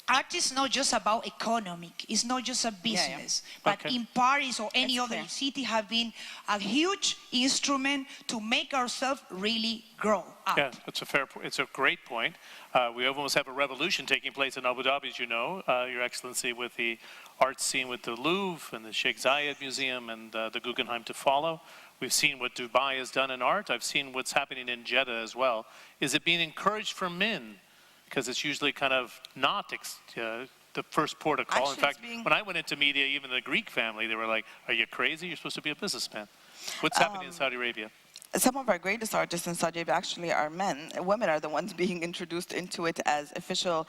Art is not just about economic, it's not just a business, but in Paris or any other city have been a huge instrument to make ourselves really grow up. Yeah, it's a great point. We almost have a revolution taking place in Abu Dhabi, as you know, Your Excellency, with the art scene with the Louvre and the Sheikh Zayed Museum and the Guggenheim to follow. We've seen what Dubai has done in art. I've seen what's happening in Jeddah as well. Is it being encouraged for men? Because it's usually kind of not the first port of call. In fact, when I went into media, even the Greek family, they were like, are you crazy? You're supposed to be a businessman. What's happening in Saudi Arabia? Some of our greatest artists in Saudi Arabia actually are men. Women are the ones being introduced into it as official,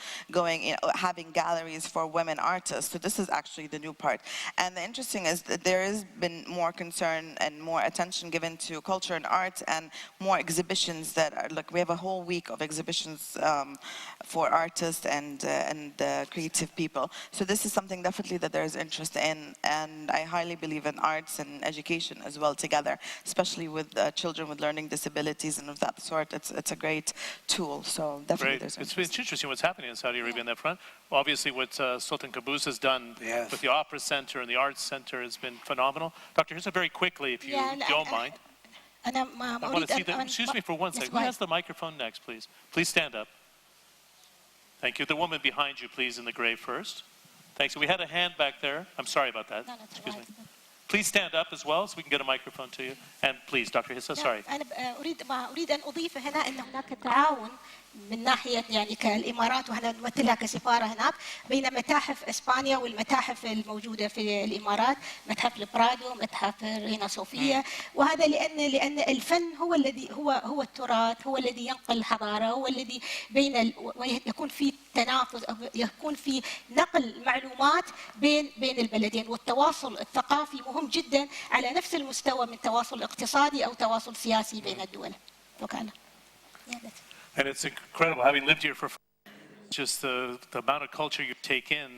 having galleries for women artists. So this is actually the new part. And the interesting is that there has been more concern and more attention given to culture and art and more exhibitions that are, like, we have a whole week of exhibitions for artists and creative people. So this is something definitely that there is interest in, and I highly believe in arts and education as well together, especially with children with learning disabilities and of that sort. It's a great tool. So definitely there's interest. It's interesting what's happening in Saudi Arabia on that front. Well, obviously what Sultan Qaboos has done with the Opera Center and the Arts Center has been phenomenal. Dr. Hirsa, very quickly, if you don't mind. I want to see that. Excuse me for one second. Who has the microphone next, please? Please stand up. Thank you. The woman behind you, please, in the gray first. Thanks. We had a hand back there. I'm sorry about that. Excuse me. Please stand up as well so we can get a microphone to you. And please, Dr. Hirsa, sorry. أنا أريد أن أضيف هنا أن هناك تعاون من ناحية يعني كالإمارات، وهنا نمثلها كسفارة هناك، بين متاحف إسبانيا والمتاحف الموجودة في الإمارات، متحف البرادو، متحف رينا صوفيا. وهذا لأن الفن هو الذي هو التراث، هو الذي ينقل الحضارة، هو الذي يكون في تنافس أو يكون في نقل معلومات بين البلدين، والتواصل الثقافي مهم جدا على نفس المستوى من تواصل اقتصادي أو تواصل سياسي بين الدول. وكان. And it's incredible, having lived here for just the amount of culture you take in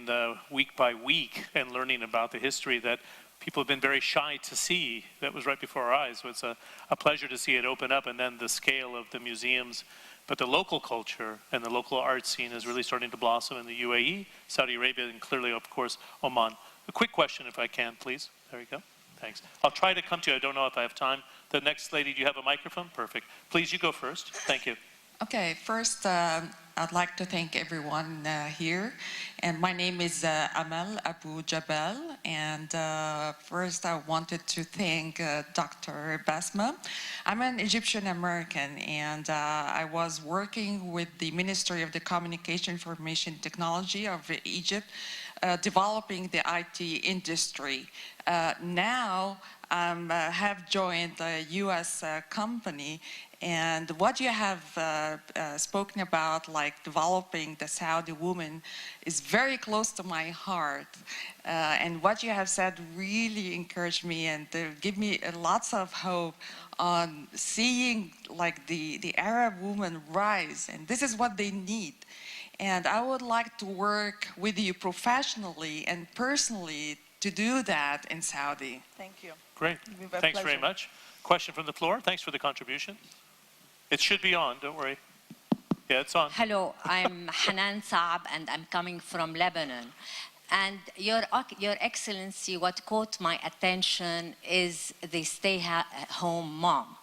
week by week and learning about the history that people have been very shy to see. That was right before our eyes. So it's a pleasure to see it open up, and then the scale of the museums. But the local culture and the local art scene is really starting to blossom in the UAE, Saudi Arabia, and clearly, of course, Oman. A quick question, if I can, please. There you go. Thanks. I'll try to come to you. I don't know if I have time. The next lady, do you have a microphone? Perfect. Please, you go first. Thank you. Okay, first I'd like to thank everyone here. And my name is Amal Abu Jabal. And first I wanted to thank Dr. Basma. I'm an Egyptian American, and I was working with the Ministry of the Communication Information Technology of Egypt, developing the IT industry. Now I have joined a US company, and what you have spoken about, like developing the Saudi woman, is very close to my heart. And what you have said really encouraged me and give me lots of hope on seeing like the Arab woman rise. And this is what they need. And I would like to work with you professionally and personally to do that in Saudi. Thank you. Great. Thanks very much. Question from the floor. Thanks for the contribution. It should be on, don't worry. Yeah, it's on. Hello, I'm Hanan Saab, and I'm coming from Lebanon. And Your Excellency, what caught my attention is the stay-at-home mom.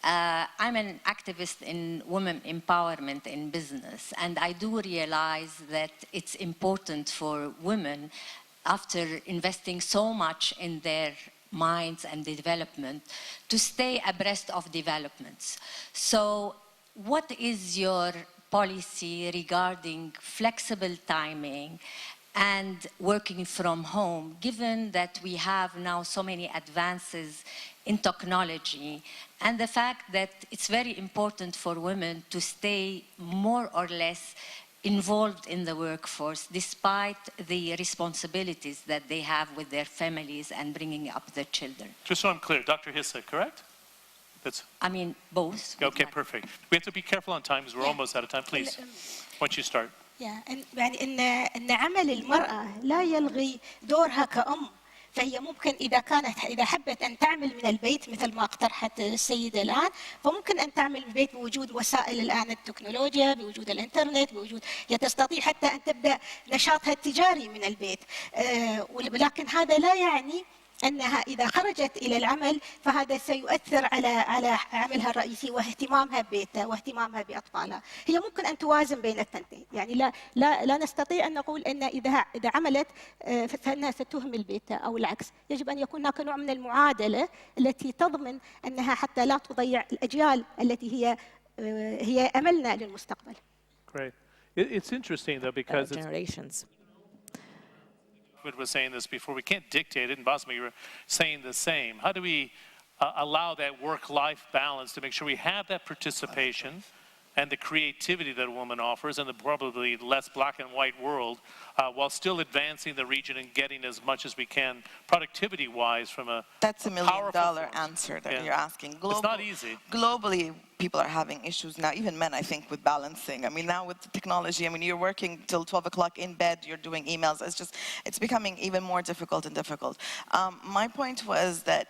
I'm an activist in women empowerment in business, and I do realize that it's important for women, after investing so much in their minds and the development, to stay abreast of developments. So what is your policy regarding flexible timing and working from home, given that we have now so many advances in technology and the fact that it's very important for women to stay more or less involved in the workforce despite the responsibilities that they have with their families and bringing up their children. Just so I'm clear, Dr. Hissa, correct? I mean, both. Okay, perfect. We have to be careful on time because we're almost out of time. Please, once you start. يعني ان عمل المراه لا يلغي دورها كأم، فهي ممكن اذا حبت ان تعمل من البيت مثل ما اقترحت السيده الان، فممكن ان تعمل من البيت بوجود وسائل الان التكنولوجيا، بوجود الانترنت، بوجود تستطيع حتى ان تبدا نشاطها التجاري من البيت. ولكن هذا لا يعني أنها إذا خرجت إلى العمل فهذا سيؤثر على عملها الرئيسي واهتمامها ببيتها واهتمامها بأطفالها. هي ممكن أن توازن بين الثنتين، يعني لا نستطيع أن نقول أن إذا عملت فإنها ستهمل بيتها أو العكس. يجب أن يكون هناك نوع من المعادلة التي تضمن أنها حتى لا تضيع الأجيال التي هي أملنا للمستقبل. Great. It's interesting though because generations. was saying this before, we can't dictate it, and Basma, you were saying the same. How do we allow that work-life balance to make sure we have that participation and the creativity that a woman offers in the probably less black and white world while still advancing the region and getting as much as we can productivity-wise from a That's $1 million answer that you're asking. It's not easy. Globally, people are having issues now, even men, I think, with balancing. I mean, now with the technology, I mean, you're working till 12 o'clock in bed, you're doing emails. It's becoming even more difficult and difficult. My point was that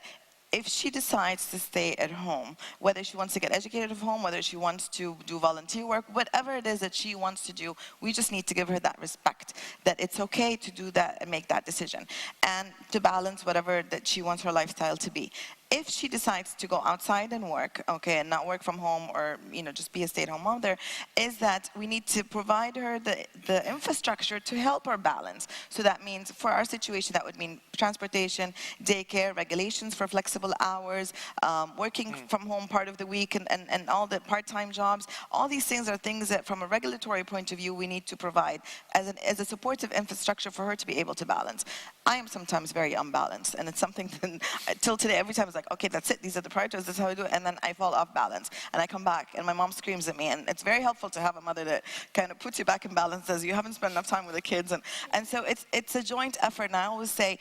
if she decides to stay at home, whether she wants to get educated at home, whether she wants to do volunteer work, whatever it is that she wants to do, we just need to give her that respect, that it's okay to do that and make that decision, and to balance whatever that she wants her lifestyle to be. If she decides to go outside and work, okay, and not work from home or, just be a stay-at-home mother, is that we need to provide her the infrastructure to help her balance. So that means, for our situation, that would mean transportation, daycare, regulations for flexible hours, working from home part of the week, and all the part-time jobs. All these things are things that, from a regulatory point of view, we need to provide as a supportive infrastructure for her to be able to balance. I am sometimes very unbalanced, and it's something that, till today, every time it's like, okay, that's it, these are the priorities, this is how I do it, and then I fall off balance, and I come back, and my mom screams at me, and it's very helpful to have a mother that kind of puts you back in balance, says you haven't spent enough time with the kids, and so it's a joint effort, and I always say,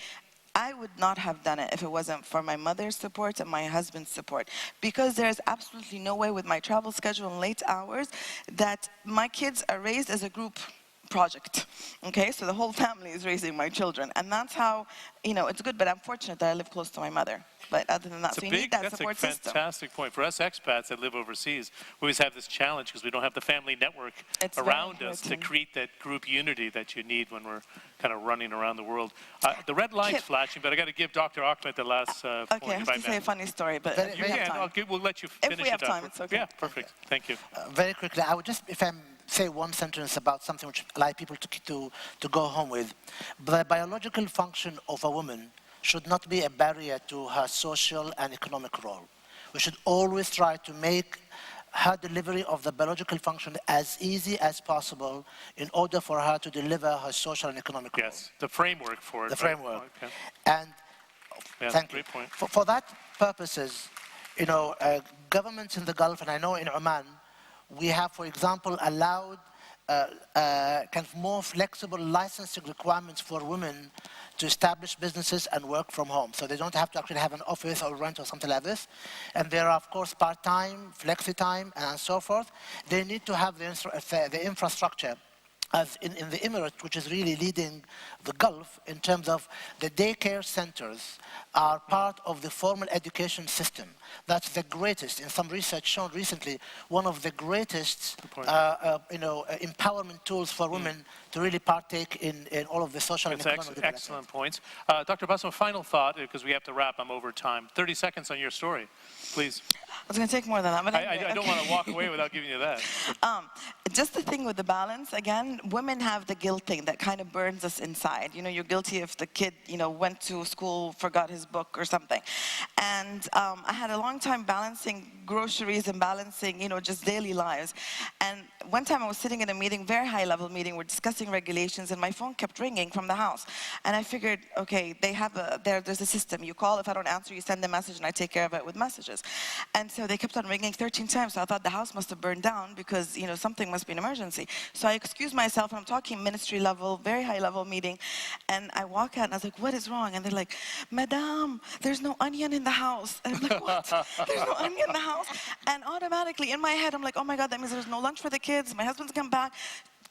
I would not have done it if it wasn't for my mother's support and my husband's support, because there's absolutely no way with my travel schedule and late hours that my kids are raised as a group project, okay? So the whole family is raising my children, and that's how, it's good, but I'm fortunate that I live close to my mother. But other than that, so you need that support system. That's a fantastic point. For us expats that live overseas, we always have this challenge because we don't have the family network around us to create that group unity that you need when we're kind of running around the world. The red light's flashing, but I got to give Dr. Ahmed the last point. Okay, I have to say a funny story, but you can. We'll let you finish it up. If we have time, it's okay. Yeah, perfect. Thank you. Very quickly, I would just, if I say one sentence about something which I like people to go home with. The biological function of a woman should not be a barrier to her social and economic role. We should always try to make her delivery of the biological function as easy as possible in order for her to deliver her social and economic role. Yes, the framework for it. The framework. Okay. And thank great you. point. For that purposes, governments in the Gulf, and I know in Oman, we have, for example, allowed kind of more flexible licensing requirements for women to establish businesses and work from home. So they don't have to actually have an office or rent or something like this. And there are, of course, part-time, flexi-time, and so forth. They need to have the infrastructure, as in the Emirates, which is really leading the Gulf in terms of the daycare centers are part of the formal education system. That's the greatest, in some research shown recently, one of the greatest empowerment tools for women to really partake in all of the social and economic development. Excellent points. Dr. Basma, final thought, because we have to wrap, I'm over time. 30 seconds on your story, please. I was going to take more than that, but I don't want to walk away without giving you that. Just the thing with the balance, again, women have the guilt thing that kind of burns us inside. You know, you're guilty if the kid, you know, went to school, forgot his book or something. And I had a long time balancing groceries and balancing, you know, just daily lives. And one time I was sitting in a meeting, very high level meeting, we're discussing regulations, and my phone kept ringing from the house. And I figured, okay, they have there's a system. You call, if I don't answer, you send a message, and I take care of it with messages. And so they kept on ringing 13 times, so I thought the house must have burned down because, you know, something must be an emergency. So I excused myself, and I'm talking ministry level, very high level meeting, and I walk out, and I was like, what is wrong? And they're like, Madame, there's no onion in the house. And I'm like, what? There's no onion in the house? And automatically in my head, I'm like, oh my God, that means there's no lunch for the kids. My husband's come back.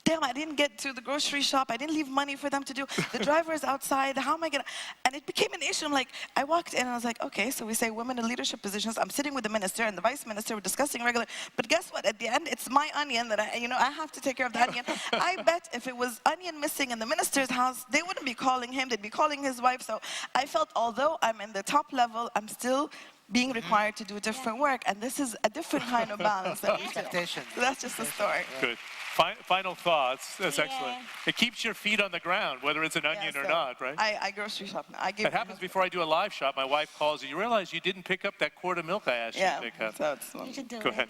Damn, I didn't get to the grocery shop. I didn't leave money for them to do. The driver is outside. How am I going to? And it became an issue. I'm like, I walked in and I was like, okay, so we say women in leadership positions. I'm sitting with the minister and the vice minister. We're discussing regular. But guess what? At the end, it's my onion that I have to take care of the onion. I bet if it was onion missing in the minister's house, they wouldn't be calling him. They'd be calling his wife. So I felt, although I'm in the top level, I'm still being required to do different work. And this is a different kind of balance that we do. So that's just the story. Good. Final thoughts. That's excellent. It keeps your feet on the ground, whether it's an onion or not, right? I grocery shop now. It happens before I do a live shot. My wife calls you realize you didn't pick up that quart of milk I asked you to pick up. Go ahead.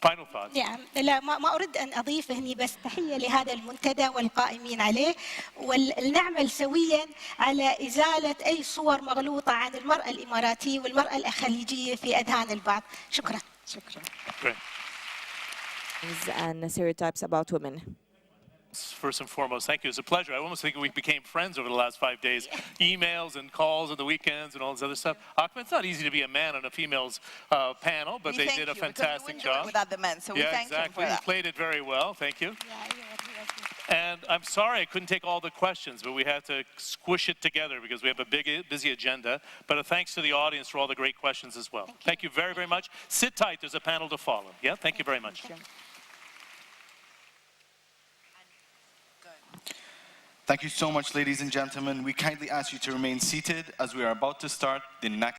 Final thoughts. نعم، لا ما أريد أن أضيف هني بس تحية لهذا المنتدى والقائمين عليه، ولنعمل سويا على إزالة أي صور مغلوطة عن المرأة الإماراتية والمرأة الخليجية في أذهان البعض. شكرا. شكرا. Great. And stereotypes about women. First and foremost, thank you. It's a pleasure. I almost think we became friends over the last 5 days. Emails and calls on the weekends and all this other stuff. Ahmed, it's not easy to be a man on a female's panel, but they did a fantastic job. Without the men, so we thank you for that. You played it very well. Thank you. And I'm sorry I couldn't take all the questions, but we had to squish it together because we have a busy agenda. But thanks to the audience for all the great questions as well. Thank you very, very much. Sit tight. There's a panel to follow. Yeah, thank you very much. Thank you so much, ladies and gentlemen. We kindly ask you to remain seated as we are about to start the next